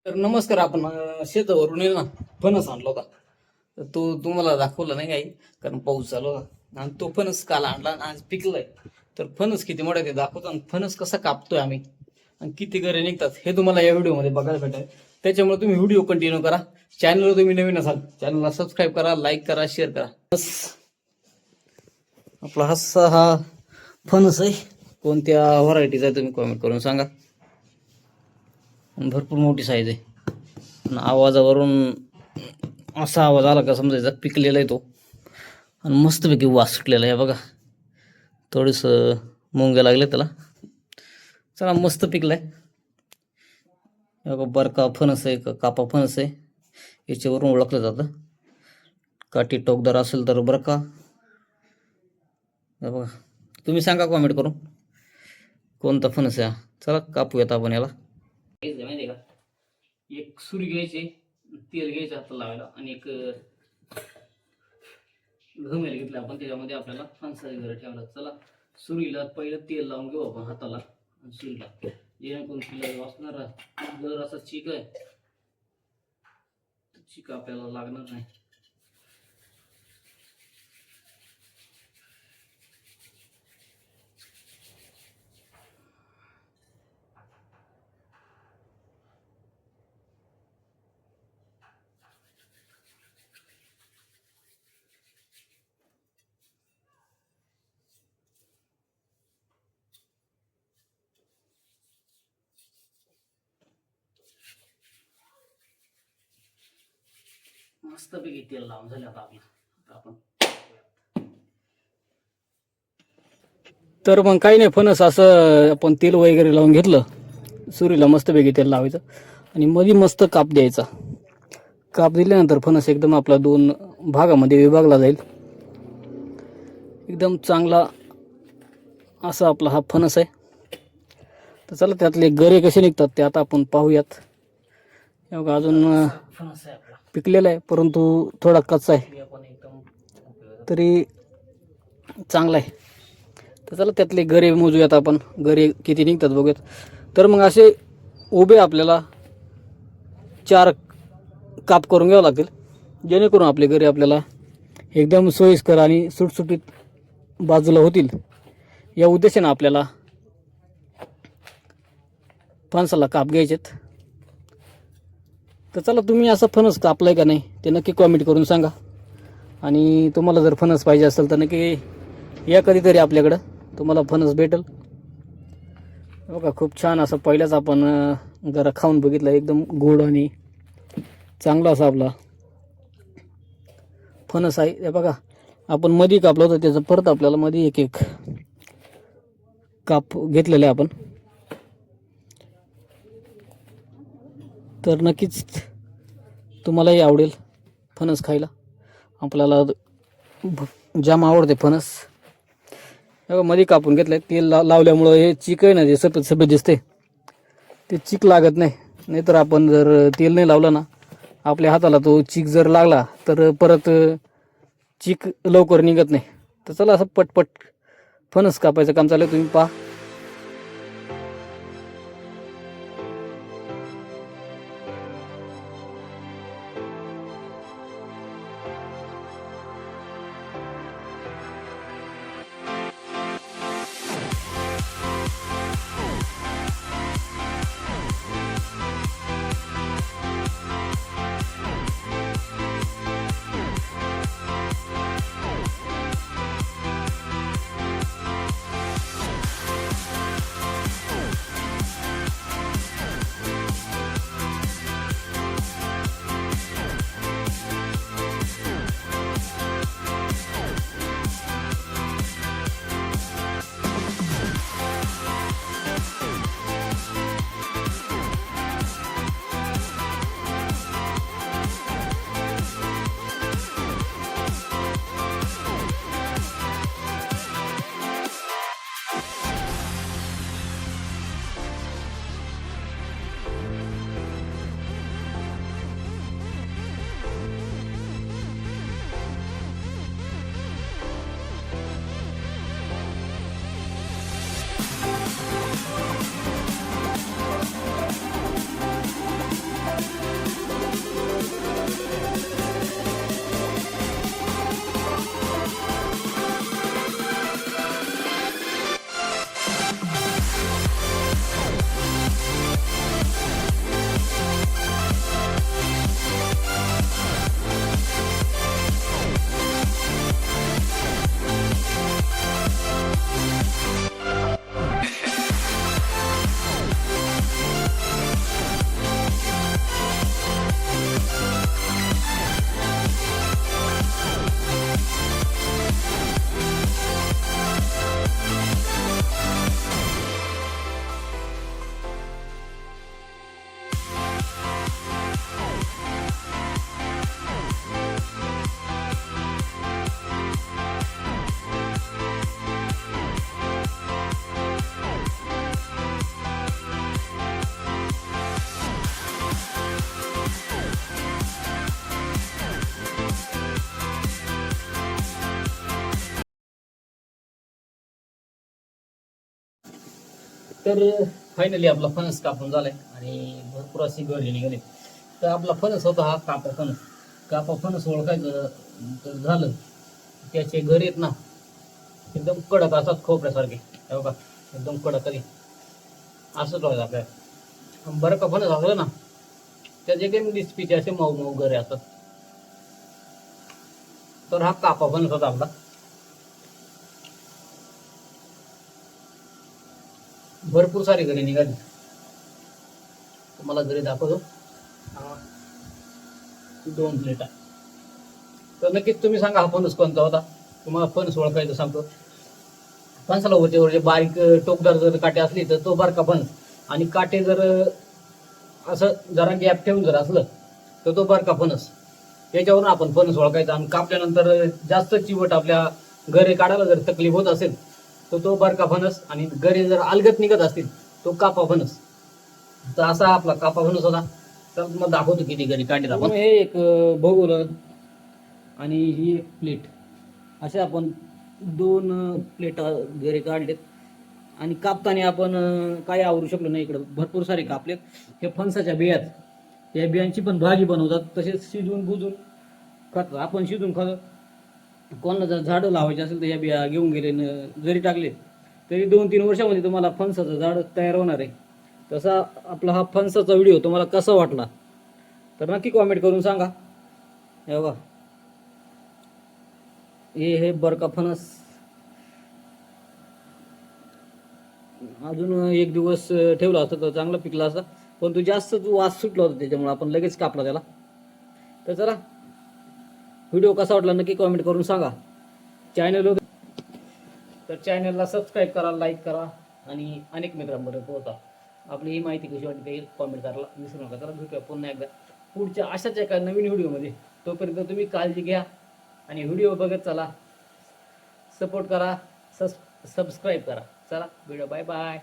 तर नमस्कार. आपण शेतावरून आहे ना फणस आणला होता. तर तो तुम्हाला दाखवला नाही काही, कारण पाऊस चालू होता आणि तो फणस काल आणला आणि आज पिकलाय. तर फणस किती मोठा ते दाखवतो आणि फणस कसा कापतोय आम्ही आणि किती गरे निघतात हे तुम्हाला या व्हिडिओमध्ये बघायला भेटेल. त्याच्यामुळे तुम्ही व्हिडिओ कंटिन्यू करा. चॅनलवर तुम्ही नवीन असाल चॅनलला सबस्क्राईब करा, लाईक करा, शेअर करा. बस आपला हा फणस आहे. कोणत्या व्हरायटीचा आहे तुम्ही कमेंट करून सांगा. भरपूर मोठी साईज आहे. आणि आवाजावरून असा आवाज आला का समजायचा पिकलेला आहे तो. आणि मस्तपैकी वास सुटलेला आहे बघा. थोडंसं मुंग्या लागले त्याला. चला मस्त पिकलाय. बघा बरका फणस आहे का कापा फणस आहे याच्यावरून ओळखलं जातं. काठी टोकदार असेल तर बरका. बघा तुम्ही सांगा कॉमेंट करून कोणता फणस आहे. चला कापूयात आपण याला. माहिती का, एक सुरी घ्यायची, तेल घ्यायचं हाताला लावायला आणि एक घमेल घेतला आपण. त्याच्यामध्ये आपल्याला फणसाचे घर ठेवला. चला सुरीला पहिलं तेल लावून घेऊ आपण हाताला आणि सुरीला, जेणेकरून तिला वाचणार. जर असा चिक आहे चिक आपल्याला लागणार नाही. मस्तपैकी तेल लावून झाले आता आपण. तर मग काही नाही, फणस असं आपण तेल वगैरे लावून घेतलं. सुरीला मस्तपैकी तेल लावायचं आणि मध्ये मस्त काप द्यायचा. काप दिल्यानंतर फणस एकदम आपला 2 भागामध्ये विभागला जाईल. एकदम चांगला असा आपला हा फणस आहे. तर चला त्यातले गरे कसे निघतात ते आता आपण पाहूयात. बघा अजून पिकलेला आहे परंतु थोडा कच्चा आहे, तरी चांगला आहे. तर चला त्यातले गरे मोजूयात आपण. गरे किती निघतात बघूयात. तर मग असे उभे आपल्याला 4 काप करून घ्यावं लागतील, जेणेकरून आपले गरे आपल्याला एकदम सोयीस्कर आणि सुटसुटीत बाजूला होतील. या उद्देशाने आपल्याला फणसाला काप घ्यायचेत. तर चला तुम्ही असा फणस कापलाय का नाही ते नक्की कॉमेंट करून सांगा. आणि तुम्हाला जर फणस पाहिजे असेल तर नक्की या कधीतरी आपल्याकडं, तुम्हाला फणस भेटेल. बघा खूप छान असं पहिल्याच आपण जरा खाऊन बघितलं. एकदम गोड आणि चांगला असा आपला फणस आहे. हे बघा आपण मध्ये कापलं होतं त्याचं परत आपल्याला मध्ये एक काप घेतलेला आहे आपण. तर नक्कीच तुम्हालाही आवडेल फणस खायला. आपल्याला जाम आवडते फणस. मध्ये कापून घेतलंय. तेल लावल्यामुळं हे चिक आहे ना, जे सफेद सफेद दिसते ते चिक लागत नाही. नाहीतर आपण जर तेल नाही लावलं ना आपल्या हाताला तो चिक जर लागला तर परत चिक लवकर निघत नाही. तर चला असं पटपट फणस कापायचं काम चालू आहे. तुम्ही पहा. तर फायनली आपला फणस कापून झालाय आणि भरपूर अशी गळी निघाली. तर आपला फणस होता हा कापा फणस. कापा फणस ओळखायचं तर झालं, त्याचे घर आहेत ना एकदम कडक असतात खोपऱ्यासारखे, हे बघा एकदम कडक आहे. असंच व्हायचं आपल्याला. बरं का फणस असलं ना त्याचे काही लिस्पीचे असे मऊ मऊ गरे असतात. तर हा कापा फणस होता आपला. भरपूर सारी घरी निघाली, तुम्हाला घरी दाखवतो. 2 प्लेट आहे. तर नक्कीच तुम्ही सांगा हा फणस कोणता होता. तुम्हाला फणस ओळखायचं सांगतो. फणसाला वरचे वरचे बारीक टोकदार जर काटे असली तर तो बारका फणस, आणि काटे जर असं जरा गॅप ठेवून जर असलं तर तो बारका फणस. याच्यावरून आपण फणस ओळखायचा. आणि कापल्यानंतर जास्त चिवट आपल्या गरे काढायला जर तकलीफ होत असेल तर तो बारका फणस, आणि गरे जर अलगत निघत असतील तो कापा फणस. तर असा आपला कापा फणस होता. तर मग दाखवतो किती गरी काढले आपण. हे एक भगोलं आणि ही एक प्लेट, असे आपण 2 प्लेट गरे काढलेत. आणि कापताना आपण काय आवरू शकलो नाही. इकडं भरपूर सारे कापलेत. हे फणसाच्या बियात, या बियांची पण भाजी बनवतात, तसेच शिजवून बुजून खातात. आपण शिजून खातो. कोणाला जर झाडं लावायची असेल तर या बिया घेऊन गेले जरी टाकले तरी 2-3 वर्षामध्ये तुम्हाला फणसाचं झाड तयार होणार आहे. तसा आपला हा फणसाचा व्हिडिओ तुम्हाला कसा वाटला तर नक्की कॉमेंट करून सांगा. हे बघा, हे बरका फणस. अजून 1 दिवस ठेवला असता तर चांगला पिकला असता, पण तो जास्त वास सुटला होता त्याच्यामुळे आपण लगेच कापला त्याला. तर चला, व्हिडिओ कसा वाटला नक्की कॉमेंट करून सांगा. तर चॅनलला सबस्क्राईब करा, लाईक करा आणि अनेक मित्रांपर्यंत पोहोचा. आपली ही माहिती कशी वाटते ते कॉमेंट करायला विसरू नका. तर भेटूया पुन्हा एकदा पुढच्या अशाच एका नवीन व्हिडिओमध्ये. तोपर्यंत तुम्ही काळजी घ्या आणि व्हिडिओ बघत चला. सपोर्ट करा, सबस्क्राईब करा. चला, व्हिडिओ बाय बाय.